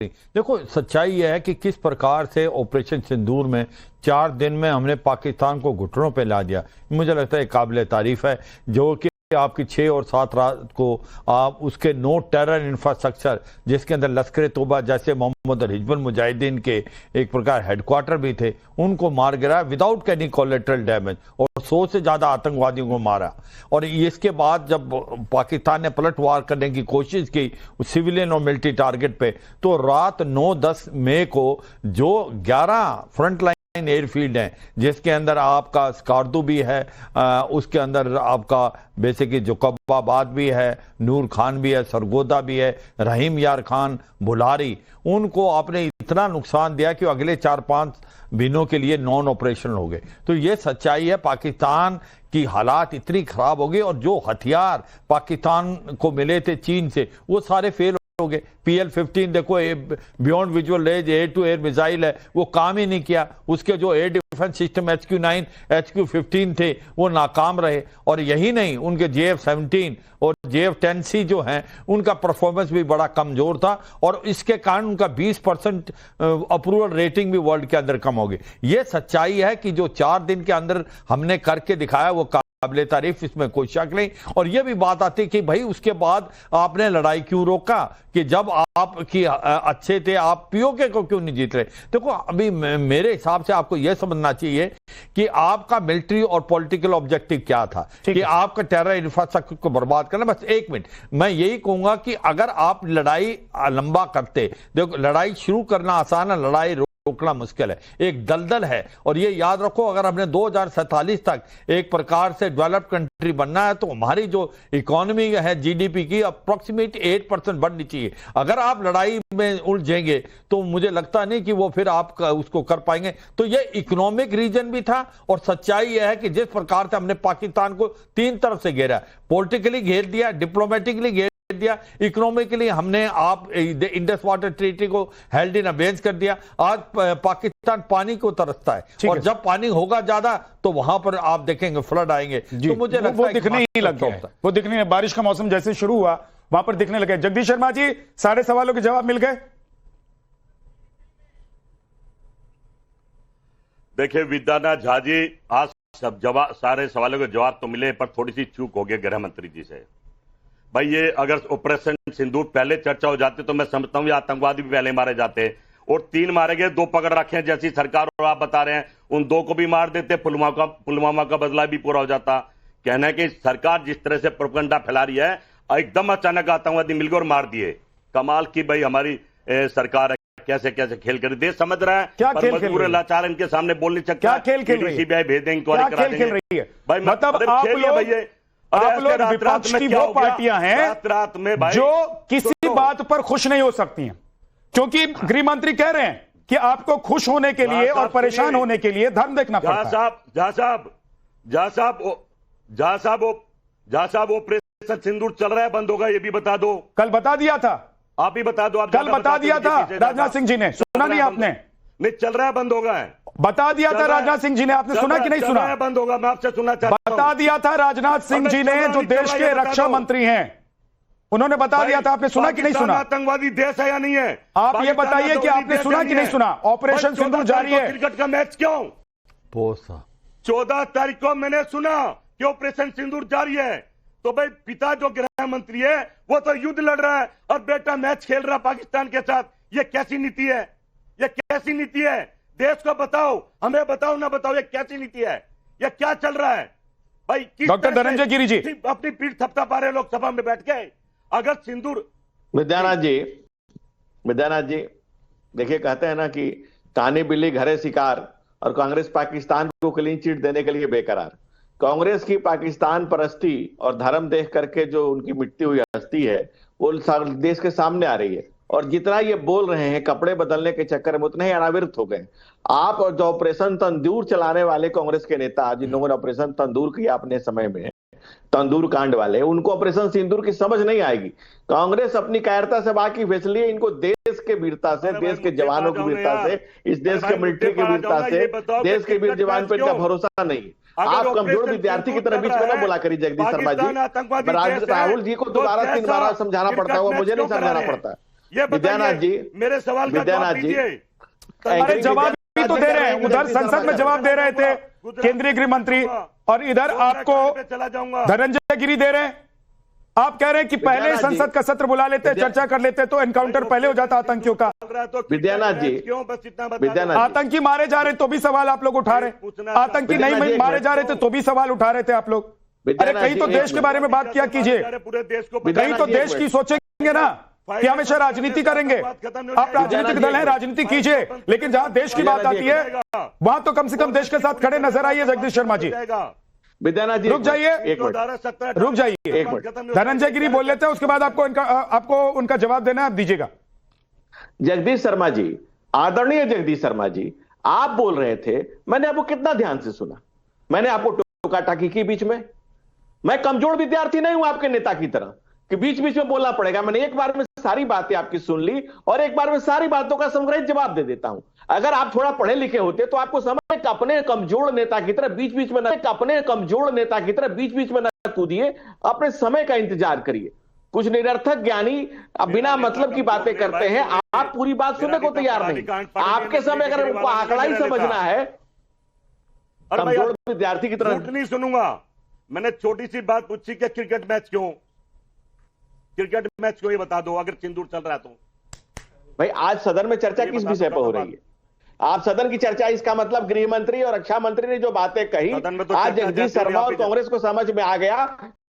देखो, सच्चाई यह है कि किस प्रकार से ऑपरेशन सिंदूर में 4 दिन में हमने पाकिस्तान को घुटनों पे ला दिया। मुझे लगता है काबिल तारीफ है। जो कि आपकी 6 और 7 रात को आप उसके नो टेरर इंफ्रास्ट्रक्चर, जिसके अंदर लश्कर तोबा जैसे मोहम्मद और हिजबुल मुजाहिदीन के एक प्रकार हेडक्वार्टर भी थे, उनको मार गिरा विदाउट एनी कोलेटरल डैमेज, और 100 से ज्यादा आतंकवादियों को मारा। और इसके बाद जब पाकिस्तान ने पलटवार करने की कोशिश की सिविलियन और मिलिट्री टारगेट पे, तो रात 9-10 मई को जो 11 फ्रंट लाइन एयरफील्ड है, जिसके अंदर आपका स्कार्दू भी है, उसके अंदर आपका बेसिकली जोकबाबाद भी है, नूर खान भी है, सरगोदा भी है, रहीम यार खान, बुलारी, उनको आपने इतना नुकसान दिया कि अगले 4-5 दिनों के लिए नॉन ऑपरेशनल हो गए। तो ये सच्चाई है, पाकिस्तान की हालात इतनी खराब हो गई, और जो हथियार पाकिस्तान को मिले थे चीन से, वो सारे फेल हो गए। PL-15 देखो, beyond visual range air to air missile है, वो काम ही नहीं किया। उसके जो air defence system HQ-9 HQ-15 थे, वो नाकाम रहे। और यही नहीं, उनके JF-17 और JF-10C जो हैं, उनका परफॉर्मेंस भी बड़ा कमजोर था, और इसके कारण उनका 20% अप्रूवल रेटिंग भी वर्ल्ड के अंदर कम हो गई। ये सच्चाई है कि जो 4 दिन के अंदर हमने करके दिखाया वो काबिल तारीफ, इसमें कोई शक नहीं। और यह भी बात आती कि भाई उसके बाद आपने लड़ाई क्यों रोका, कि जब आप की अच्छे थे, आप POK को क्यों नहीं जीत रहे। देखो, अभी मेरे हिसाब से आपको यह समझना चाहिए कि आपका मिलिट्री और पॉलिटिकल ऑब्जेक्टिव क्या था, कि आपका टेरर इंफ्रास्ट्रक्चर को बर्बाद करना। बस 1 मिनट, मैं यही कहूंगा कि अगर आप लड़ाई लंबा करते, देखो लड़ाई शुरू करना आसान है, लड़ाई रोकना मुश्किल है, एक दलदल है। और ये याद रखो, अगर हमने 2047 तक एक प्रकार से डेवलप्ड कंट्री बनना है, तो हमारी जो इकोनॉमी है GDP की अप्रोक्सीमेट 8% बढ़नी चाहिए। अगर आप लड़ाई में उलझेंगे तो मुझे लगता नहीं कि वो फिर आप उसको कर पाएंगे। तो ये इकोनॉमिक रीजन भी था, और सच्चाई यह है कि जिस प्रकार से हमने पाकिस्तान को 3 तरफ से घेरा, पॉलिटिकली घेर दिया, डिप्लोमेटिकली घेर दिया, इकोनॉमिकली हमने आप इंडस वाटर ट्रीटी को हेल्ड इन अबेंस कर दिया। आज पाकिस्तान पानी को तरसता है, और जब पानी होगा ज्यादा तो वहां पर आप देखेंगे फ्लड आएंगे। तो मुझे लगता है वो दिखने ही लग गया, वो दिखने, बारिश का मौसम जैसे शुरू हुआ वहां पर दिखने लगे। जगदीश शर्मा जी, सारे सवालों के जवाब मिल गए? देखिए विद्यानाथ झा जी, आज सब जवाब, सारे सवालों के जवाब तो मिले, पर थोड़ी सी चूक हो गई गृह मंत्री जी से। भाई ये अगर ऑपरेशन सिंदूर पहले चर्चा हो जाती तो मैं समझता हूं ये आतंकवादी भी पहले मारे जाते, और 3 मारे गए, 2 पकड़ रखे हैं जैसी सरकार और आप बता रहे हैं, उन 2 को भी मार देते, पुलवामा का बदला भी पूरा हो जाता। कहना है कि सरकार जिस तरह से प्रोपेगेंडा फैला रही है, एकदम अचानक आतंकवादी मिल गए और मार दिए। कमाल की भाई हमारी सरकार है, कैसे कैसे खेल कर देश समझ रहा है, क्या पर खेल मजबूर लाचार इनके सामने बोल नहीं सकता। क्या खेल खेल रही है? CBI भेज देंगे, इंक्वायरी करा देंगे। भाई मतलब आप लोग विपक्ष की वो पार्टियां हैं रात में भाई जो किसी बात पर खुश नहीं हो सकती हैं, क्योंकि गृह मंत्री कह रहे हैं कि आपको खुश होने के लिए और परेशान होने के लिए धर्म देखना पड़ता है। जहां साहब ऑपरेशन सिंदूर चल रहा है, बंद होगा, ये भी बता दो। कल बता दिया था, आप ही बता दो। कल बता दिया था राजनाथ सिंह जी ने, सुना नहीं आपने? नहीं चल रहा है, बंद होगा है, बता दिया था राजनाथ सिंह जी ने, आपने सुना कि नहीं सुना? बंद होगा, मैं आपसे सुनना चाहता हूं। बता दिया था राजनाथ सिंह जी ने, जो देश के रक्षा मंत्री हैं, उन्होंने बता दिया था। आपने सुना कि नहीं सुना? आतंकवादी देश है या नहीं है? आप ये बताइए कि आपने सुना कि नहीं सुना? ऑपरेशन सिंदूर जारी है। क्रिकेट का मैच क्यों? 14 तारीख को मैंने सुना कि ऑपरेशन सिंदूर जारी है, तो भाई पिता जो गृह मंत्री है वो तो युद्ध लड़ रहा है, और बेटा मैच खेल रहा पाकिस्तान के साथ। ये कैसी नीति है? ये कैसी नीति है? देश को बताओ, हमें बताओ ना बताओ, ये कैसी नीति है? ये क्या चल रहा है भाई? डॉक्टर धनंजय गिरी जी अपनी पीठ थपथपा पा रहे लोकसभा में बैठ के। अगर सिंदूर, विद्यानाथ जी देखिए, कहते हैं ना कि तानी बिल्ली घरे शिकार, और कांग्रेस पाकिस्तान को क्लीन चिट देने के लिए बेकरार। कांग्रेस की पाकिस्तान परस्ती और धर्म देख करके जो उनकी मिटती हुई हस्ती है, वो देश के सामने आ रही है, और जितना ये बोल रहे हैं कपड़े बदलने के चक्कर में, उतने ही अनावृत हो गए। आप और जो ऑपरेशन तंदूर चलाने वाले कांग्रेस के नेता, जिन लोगों ने ऑपरेशन तंदूर किया अपने समय में, तंदूर कांड वाले, उनको ऑपरेशन सिंदूर की समझ नहीं आएगी। कांग्रेस अपनी कायरता से वाकिफ, इसलिए इनको देश के वीरता से, देश के जवानों की वीरता से, इस देश के मिलिट्री की वीरता से, देश के वीर जवान पर इनका भरोसा नहीं। आप कमजोर विद्यार्थी की तरह बीच में ना बोला करिए जगदीश शर्मा जी। राहुल जी को दोबारा 3 बार समझाना पड़ता है, वो मुझे नहीं समझाना पड़ता। ये विद्यानाथ जी, बताइए, मेरे सवाल का जवाब विद्यानाथ जी, दीजिए। अरे जवाब भी तो दे रहे हैं, उधर संसद में जवाब दे रहे थे केंद्रीय गृह मंत्री, और इधर आपको चला जाऊंगा। धनंजय गिरी दे रहे हैं। आप कह रहे हैं कि पहले विद्यानाथ जी, संसद का सत्र बुला लेते, चर्चा कर लेते तो एनकाउंटर पहले हो जाता आतंकियों का। विद्यानाथ जी, क्यों बस इतना बता विद्यानाथ दो। जी, आतंकी मारे जा रहे तो भी सवाल आप लोग उठा रहे, आतंकी विद्यानाथ जी, नहीं मारे जा रहे थे तो भी सवाल उठा रहे थे आप लोग। अरे विद्यानाथ कहीं तो जी, देश एक के मिनट। बारे में बात किया कीजिए, पूरे देश को कहीं विद्यानाथ तो जी, एक देश की मिनट। सोचेंगे ना कि हमेशा राजनीति करेंगे। आप राजनीतिक दल हैं, राजनीति कीजिए, लेकिन जहां देश की बात आती है वहां तो कम से कम देश के साथ खड़े नजर आइए। जगदीश शर्मा जी विद्यानाथ जी, रुक जाइए, एक मिनट, रुक जाइए, एक मिनट। धनंजय गिरी बोल लेते हैं, उसके बाद आपको उनका जवाब देना है, आप दीजिएगा। जगदीश शर्मा जी, आदरणीय जगदीश शर्मा जी, आप बोल रहे थे, मैंने आपको कितना ध्यान से सुना। मैंने आपको टोका टाकी की बीच में। मैं कमजोर विद्यार्थी नहीं हूं आपके नेता की तरह कि बीच बीच में बोलना पड़ेगा। मैंने एक बार में सारी बातें आपकी सुन ली और एक बार में सारी बातों का संग्रहित जवाब दे देता हूं। अगर आप थोड़ा पढ़े लिखे होते तो आपको समझ कि अपने कमजोर नेता की तरह बीच बीच में न कूदिए, अपने समय का इंतजार करिए। कुछ निरर्थक ज्ञानी अब बिना मतलब की बातें करते हैं, आप पूरी बात सुनने को तैयार नहीं। आपके समय अगर उनको आंकड़ा ही समझना है, कमजोर विद्यार्थी की तरह नहीं सुनूंगा। मैंने छोटी सी बात पूछी कि क्रिकेट मैच क्यों ये बता दो, अगर सिंदूर चल रहा है तो। भाई आज सदन में चर्चा किस विषय पर हो रही है? आप सदन की चर्चा, इसका मतलब गृह मंत्री और रक्षा मंत्री ने जो बातें कही, आज जगदीश शर्मा और कांग्रेस को समझ में आ गया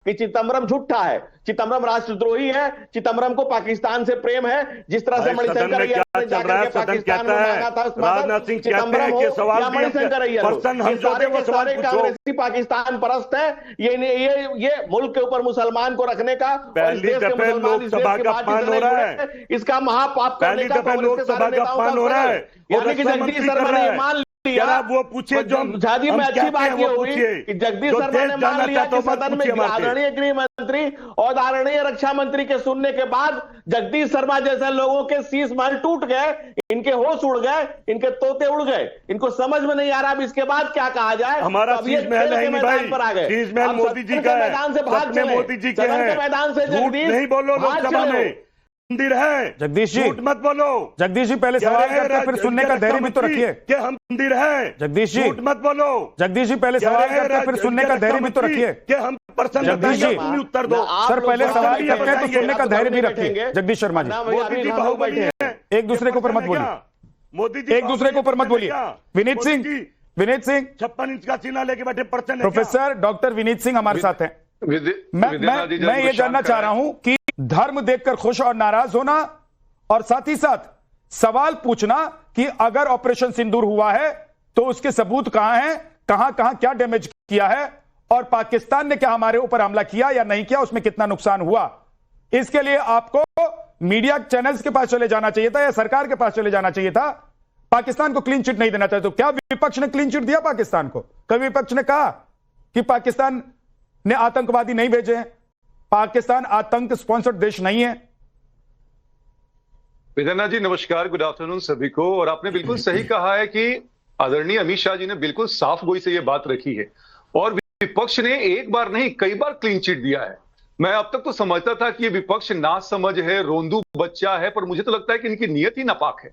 कि चिदम्बरम झूठा है, चिदम्बरम राष्ट्रद्रोही है, चिदम्बरम को पाकिस्तान से प्रेम है। जिस तरह से मणिशंकर अय्यर ने जाकर के पाकिस्तान में मांगा था राजनाथ सिंह चिदम्बरम हो या मणिशंकर अय्यर हो, सारे के सारे कांग्रेसी पाकिस्तान परस्त है। ये मुल्क के ऊपर मुसलमान को रखने का, पहली दफे लोकसभा का अपमान हो रहा है, इसका महापाप करने का लोकसभा का अपमान हो रहा है। यानी कि जगदीश शर्मा ने मान लिया। वो पूछिए जो झाजी में अच्छी बात ये हुई कि जगदीश शर्मा ने मान लिया कि सदन में आदरणीय गृह मंत्री और आदरणीय रक्षा मंत्री के सुनने के बाद जगदीश शर्मा जैसे लोगों के शीश महल टूट गए, इनके होश उड़ गए, इनके तोते उड़ गए, इनको समझ में नहीं आ रहा अब इसके बाद क्या कहा जाए। हमारा तो शीश महल है मैदान पर आ गए, शीश महल मोदी जी का है, मैदान से भाग चले, मोदी जी के हैं, मैदान से जगदीश नहीं बोलो लोकसभा में मंदिर है। जगदीश जी मत बोलो। जगदीश जी पहले सवाल करते हैं, फिर सुनने का धैर्य भी तो रखिए। कि हम मंदिर है। जगदीश जी मत बोलो। जगदीश जी पहले सवाल करते हैं, फिर सुनने का धैर्य भी तो रखिए। कि हम प्रश्न जगदीश जी उत्तर दो। सर पहले सवाल करते हैं तो सुनने का धैर्य भी रखिए। जगदीश शर्मा जी मोदी जी बाहुबली हैं, एक दूसरे के ऊपर मत बोलिए, मोदी जी एक दूसरे के ऊपर मत बोलिए। विनीत सिंह 56 इंच का सीना लेके बैठे प्रश्न। प्रोफेसर डॉक्टर विनीत सिंह हमारे साथ हैं। मैं ये जानना चाह रहा हूं कि धर्म देखकर खुश और नाराज होना और साथ ही साथ सवाल पूछना कि अगर ऑपरेशन सिंदूर हुआ है तो उसके सबूत कहां हैं, कहां कहां क्या डैमेज किया है और पाकिस्तान ने क्या हमारे ऊपर हमला किया या नहीं किया, उसमें कितना नुकसान हुआ। इसके लिए आपको मीडिया चैनल्स के पास चले जाना चाहिए था या सरकार के पास चले जाना चाहिए था। पाकिस्तान को क्लीन चिट नहीं देना चाहिए। तो क्या विपक्ष ने क्लीन चिट दिया पाकिस्तान को? कभी विपक्ष ने कहा कि पाकिस्तान ने आतंकवादी नहीं भेजे हैं? पाकिस्तान आतंक स्पॉन्सर्ड देश नहीं है। विद्यानाथ जी नमस्कार, गुड आफ्टरनून सभी को। और आपने बिल्कुल सही कहा है कि आदरणीय अमित शाह जी ने बिल्कुल साफ गोई से यह बात रखी है और विपक्ष ने एक बार नहीं कई बार क्लीन चिट दिया है। मैं अब तक तो समझता था कि ये विपक्ष ना समझ है, रोंदू बच्चा है, पर मुझे तो लगता है कि इनकी नीयत ही नापाक है।